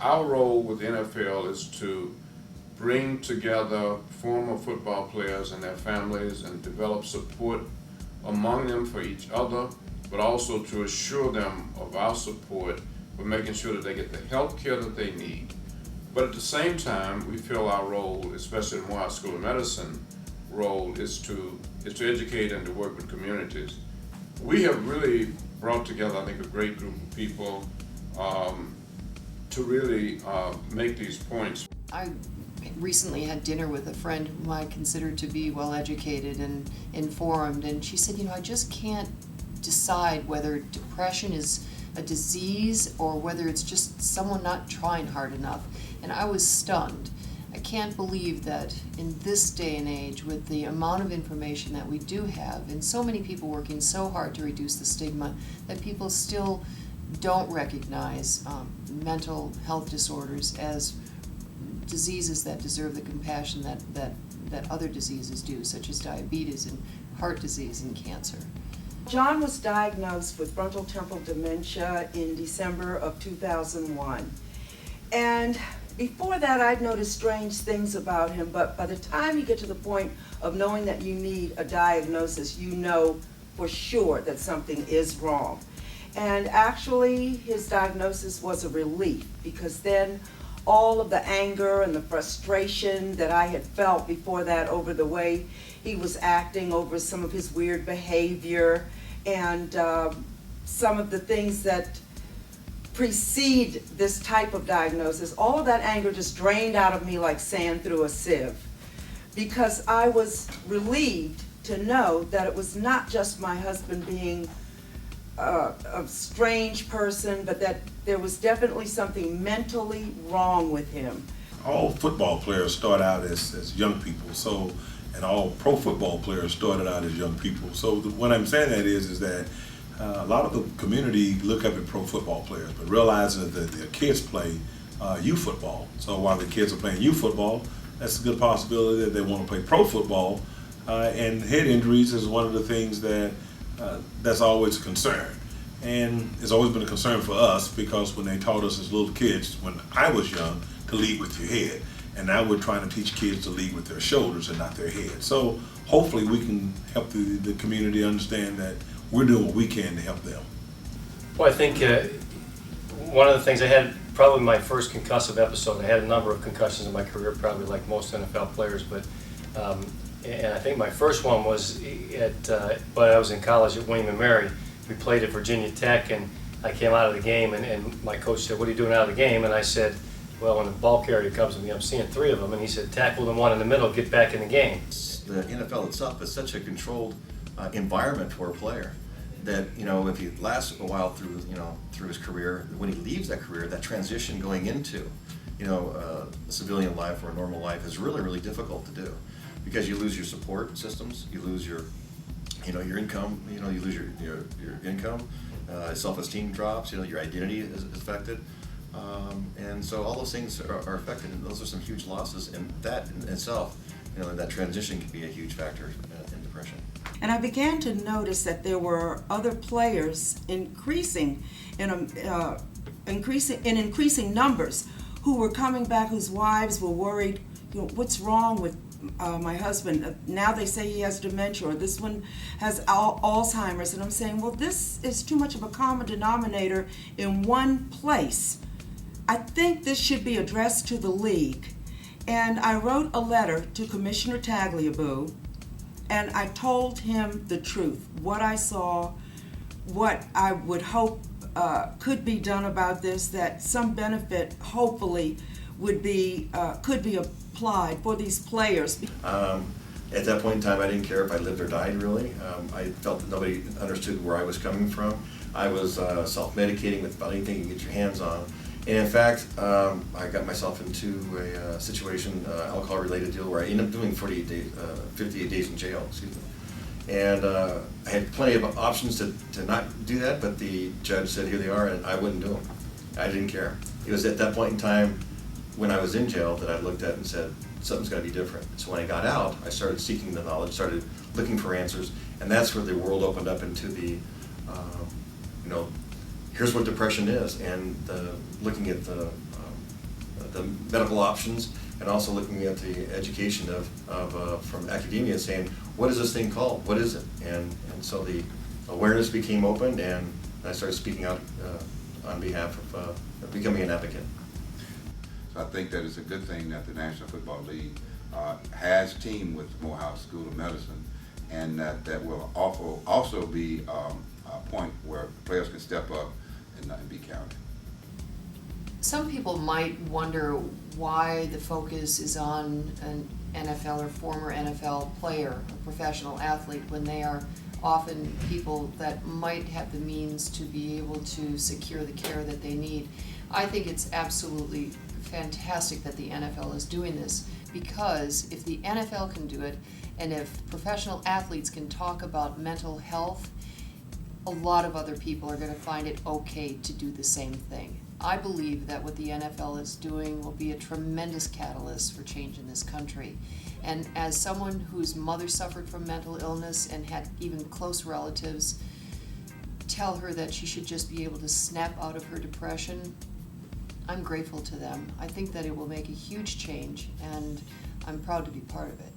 our role with the NFL is to bring together former football players and their families and develop support among them for each other, but also to assure them of our support for making sure that they get the health care that they need. But at the same time, we feel our role, especially in Morehouse School of Medicine role, is to educate and to work with communities. We have really brought together, I think, a great group of people to really make these points. I recently had dinner with a friend whom I consider to be well educated and informed, and she said, I just can't decide whether depression is a disease or whether it's just someone not trying hard enough. And I was stunned. I can't believe that in this day and age, with the amount of information that we do have, and so many people working so hard to reduce the stigma, that people still don't recognize mental health disorders as diseases that deserve the compassion that other diseases do, such as diabetes and heart disease and cancer. John was diagnosed with frontotemporal dementia in December of 2001. And before that, I'd noticed strange things about him, but by the time you get to the point of knowing that you need a diagnosis, you know for sure that something is wrong. And actually, his diagnosis was a relief, because then all of the anger and the frustration that I had felt before that over the way he was acting, over some of his weird behavior, and some of the things that precede this type of diagnosis, all of that anger just drained out of me like sand through a sieve, because I was relieved to know that it was not just my husband being a strange person, but that there was definitely something mentally wrong with him. All football players start out as young people, and all pro football players started out as young people. So what I'm saying that is that a lot of the community look up at pro football players, but realizing that their kids play youth football. So while the kids are playing youth football, that's a good possibility that they want to play pro football. And head injuries is one of the things that's always a concern. And it's always been a concern for us, because when they taught us as little kids, when I was young, to lead with your head. And now we're trying to teach kids to lead with their shoulders and not their head. So hopefully we can help the community understand that we're doing what we can to help them. Well, I think one of the things, I had probably my first concussive episode. I had a number of concussions in my career, probably like most NFL players, but and I think my first one was when I was in college at William & Mary. We played at Virginia Tech, and I came out of the game, and my coach said, "What are you doing out of the game?" And I said, "Well, when the ball carrier comes to me, I'm seeing three of them." And he said, "Tackle the one in the middle, get back in the game." The NFL itself is such a controlled environment for a player that, if he lasts a while through his career, when he leaves that career, that transition going into a civilian life or a normal life is really, really difficult to do, because you lose your support systems, you lose your income, you lose your income, self-esteem drops, your identity is affected. And so all those things are affected, and those are some huge losses, and that in itself, that transition can be a huge factor in depression. And I began to notice that there were other players increasing numbers who were coming back, whose wives were worried, what's wrong with my husband? Now they say he has dementia, or this one has Alzheimer's. And I'm saying, well, this is too much of a common denominator in one place. I think this should be addressed to the league. And I wrote a letter to Commissioner Tagliabue, and I told him the truth, what I saw, what I would hope could be done about this, that some benefit hopefully could be applied for these players. At that point in time, I didn't care if I lived or died, really. I felt that nobody understood where I was coming from. I was self-medicating with about anything you can get your hands on. And in fact, I got myself into a situation, alcohol-related deal, where I ended up doing 58 days in jail, And I had plenty of options to not do that, but the judge said, here they are, and I wouldn't do them. I didn't care. It was at that point in time, when I was in jail, that I looked at and said, something's got to be different. So when I got out, I started seeking the knowledge, started looking for answers, and that's where the world opened up into the, here's what depression is, and looking at the the medical options, and also looking at the education from academia, saying, what is this thing called? What is it? And so the awareness became open, and I started speaking out on behalf of becoming an advocate. So I think that it's a good thing that the National Football League has teamed with Morehouse School of Medicine, and that will also be a point where players can step up and be counted. Some people might wonder why the focus is on an NFL or former NFL player, a professional athlete, when they are often people that might have the means to be able to secure the care that they need. I think it's absolutely fantastic that the NFL is doing this, because if the NFL can do it, and if professional athletes can talk about mental health, a lot of other people are going to find it okay to do the same thing. I believe that what the NFL is doing will be a tremendous catalyst for change in this country. And as someone whose mother suffered from mental illness and had even close relatives tell her that she should just be able to snap out of her depression, I'm grateful to them. I think that it will make a huge change, and I'm proud to be part of it.